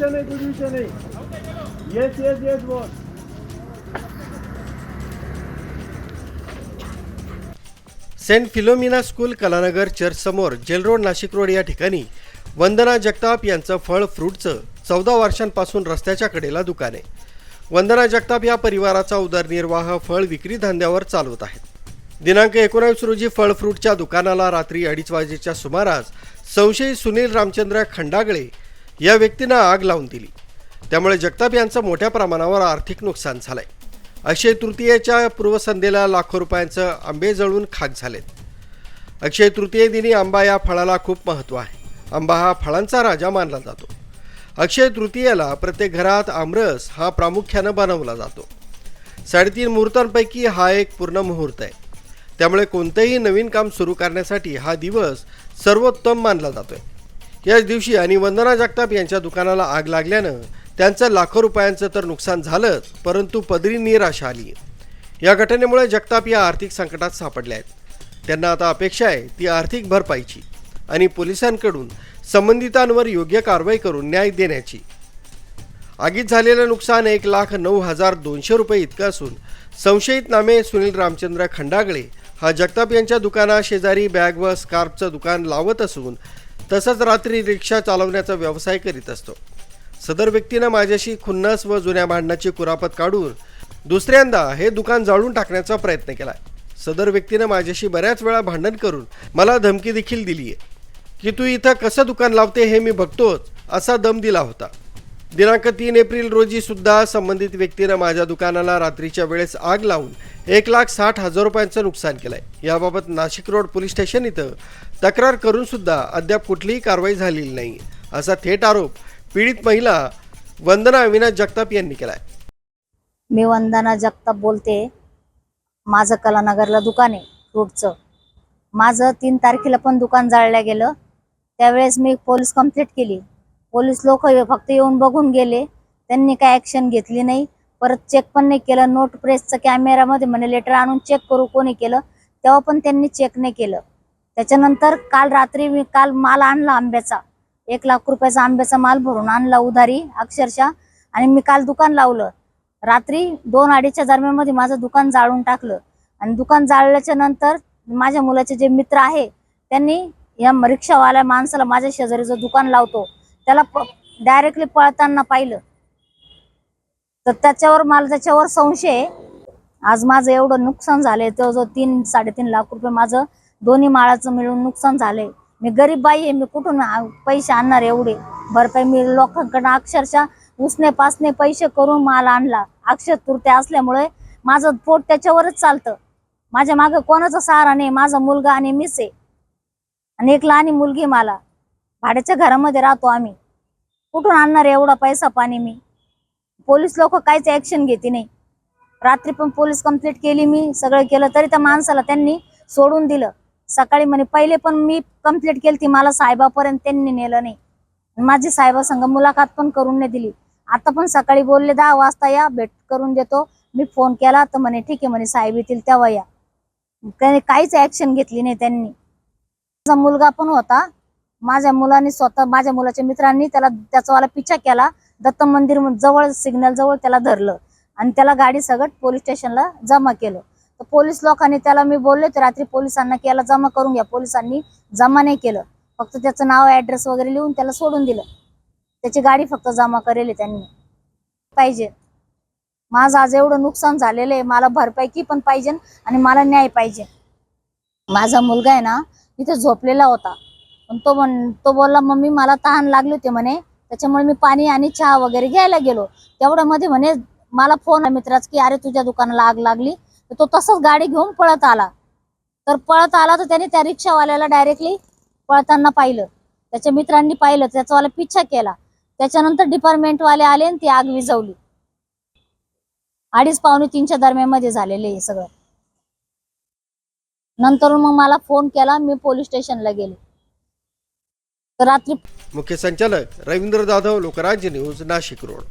कुछ विषय नहीं। Yes yes yes boss. Saint Philomena school Kalanagar church समोर जेल रोड नाशिक रोड या ठिकाणी वंदना जगताप यांचं फळ फ्रूटचं 14 वर्षांपासून रस्त्याच्या कडेला दुकान आहे। वंदना जगताप या परिवाराचा उदरनिर्वाह फळ विक्री धंद्यावर चालवत आहेत। दिनांक 19 रोजी फळ फ्रूटच्या दुकानाला रात्री 2:30 वाजेच्या सुमारास संशयित सुनील रामचंद्र खंडागळे या व्यक्तीनं आग लावून दिली। त्यामुळे जगताप यांचं मोठ्या प्रमाणावर आर्थिक नुकसान झालंय। अक्षय तृतीयेच्या पूर्वसंध्येला लाखो रुपयांचं आंबे जळून खाक झालेत। अक्षय तृतीये दिनी आंबा या फळाला खूप महत्त्व आहे। आंबा हा फळांचा राजा मानला जातो। अक्षय तृतीयेला प्रत्येक घरात आमरस हा प्रामुख्यानं बनवला जातो। 3.5 मुहूर्तांपैकी हा एक पूर्ण मुहूर्त आहे। त्यामुळे कोणतेही नवीन काम सुरू करण्यासाठी हा दिवस सर्वोत्तम मानला जातोय। याच दिवशी आणि वंदना जगताप यांच्या दुकानाला आग लागल्यानं त्यांचं लाखो रुपयांचं तर नुकसान झालंच, परंतु पदरी निराशा आली। या घटनेमुळे जगताप या आर्थिक संकटात सापडले आहेत। त्यांना आता अपेक्षा आहे ती आर्थिक भरपाईची आणि पोलिसांकडून संबंधितांवर योग्य कारवाई करून न्याय देण्याची। आगीत झालेलं नुकसान 1,09,200 रुपये इतकं असून संशयित नामे सुनील रामचंद्र खंडागळे हा जगताप यांच्या दुकानाशेजारी बॅग व स्कार्फचं दुकान लावत असून तसंच रात्री रिक्षा चालवण्याचा व्यवसाय करीत असतो। सदर व्यक्तीनं माझ्याशी खुन्नस व जुन्या भांडणाची कुरापत काढून दुसऱ्यांदा हे दुकान जाळून टाकण्याचा प्रयत्न केला। सदर व्यक्तीनं माझ्याशी बऱ्याच वेळा भांडण करून मला धमकी देखील दिली आहे की तू इथं कसं दुकान लावते हे मी बघतोच, असा दम दिला होता। दिनांक 3 एप्रिल रोजी सुद्धा संबंधित व्यक्तीनं माझ्या दुकानाला रात्रीच्या वेळेस आग लावून 1,60,000 रुपयांचं नुकसान केलंय। याबाबत नाशिक रोड पोलीस स्टेशन इथं तक्रार करून सुद्धा अद्याप कुठलीही कारवाई झालेली नाही, असा थेट आरोप पीडित महिला वंदना अविनाश जगताप यांनी केलाय। मी वंदना जगताप बोलते। माझं कलानगरला दुकान आहे फ्रूटचं। माझं 3 तारखेला पण दुकान जाळलं गेलं। त्यावेळेस मी पोलीस कंप्लेंट केली। पोलीस लोक फक्त येऊन बघून गेले, त्यांनी काय ॲक्शन घेतली नाही। परत चेक पण नाही केलं। नोट प्रेसचं कॅमेरामध्ये म्हणे लेटर आणून चेक करू, कोणी केलं तेव्हा पण त्यांनी चेक नाही केलं। त्याच्यानंतर काल रात्री मी माल आणला आंब्याचा, 1 लाख रुपयाचा आंब्याचा माल भरून आणला उधारी अक्षरशः, आणि मी काल दुकान लावलं। रात्री 2-2:30च्या दरम्यानमध्ये माझं दुकान जाळून टाकलं। आणि दुकान जाळल्याच्या नंतर माझ्या मुलाचे जे मित्र आहे त्यांनी या रिक्षावाल्या माणसाला, माझ्या शेजारी जो दुकान लावतो त्याला डायरेक्टली पळताना पाहिलं, तर त्याच्यावर संशय आहे। आज माझं एवढं नुकसान झालंय, तो 3-3.5 लाख रुपये माझं दोन्ही माळाचं मिळून नुकसान झालंय। मी गरीब बाई आहे, मी कुठून पैसे आणणार एवढे भरपाई? मी लोकांकडून अक्षरशः उसने पासने पैसे करून माल आणला। अक्षय तृतीया असल्यामुळे माझं पोट त्याच्यावरच चालतं। माझ्या मागे कोणाचा सहारा नाही। माझा मुलगा आणि मीच आहे, आणि एक लहान मुलगी मला। भाड्याच्या घरामध्ये राहतो आम्ही, कुठून आणणार एवढा पैसा पाणी मी? पोलीस लोक काहीच ऍक्शन घेते नाही। रात्री पण पोलीस कंप्लेंट केली, मी सगळं केलं, तरी त्या माणसाला त्यांनी सोडून दिलं। सकाळी म्हणे पहिले पण मी कंप्लेंट केली ती, मला साहेबापर्यंत त्यांनी नेलं नाही। माझी साहेबासंग मुलाखत पण करून नाही दिली। आता पण सकाळी बोलले 10 वाजता या, भेट करून देतो। मी फोन केला तर म्हणे ठीक आहे, म्हणे साहेब येतील तेव्हा या। त्याने काहीच ऍक्शन घेतली नाही त्यांनी। माझा मुलगा पण होता, माझ्या मुलांनी स्वतः, माझ्या मुलाच्या मित्रांनी त्याचा पिछा केला। दत्त मंदिर जवळ सिग्नल जवळ त्याला धरलं आणि त्याला गाडी सगळं पोलीस स्टेशनला जमा केलं। तर पोलीस लोकांनी त्याला, मी बोलले तर रात्री पोलिसांना केला जमा करून घ्या, पोलिसांनी जमा नाही केलं। फक्त त्याचं नाव ऍड्रेस वगैरे लिहून त्याला सोडून दिलं। त्याची गाडी फक्त जमा करेल त्यांनी। पाहिजे माझं आज एवढं नुकसान झालेलं आहे, मला भरपाई पण पाहिजे आणि मला न्याय पाहिजे। माझा मुलगा आहे ना इथे झोपलेला होता, पण तो बोलला मम्मी मला तहान लागली होती म्हणे, त्याच्यामुळे मी पाणी आणि चहा वगैरे घ्यायला गेलो। तेवढ्यामध्ये म्हणे मला फोन मित्राच की अरे तुझ्या दुकानाला आग लागली। तर तो तसंच गाडी घेऊन पळत आला। तर त्याने त्या रिक्षावाल्याला डायरेक्टली पळताना पाहिलं, त्याच्या मित्रांनी पाहिलं, त्याचावाला पिछा केला। त्याच्यानंतर डिपार्टमेंटवाले आले आणि ती आग विझवली। 2:30-3च्या दरम्यानमध्ये झालेले हे सगळं। नंतर मग मला फोन केला, मी पोलीस स्टेशनला गेले। तर रात्री मुख्य संचालक रवींद्र जाधव, लोकराज्य न्यूज, नाशिक रोड।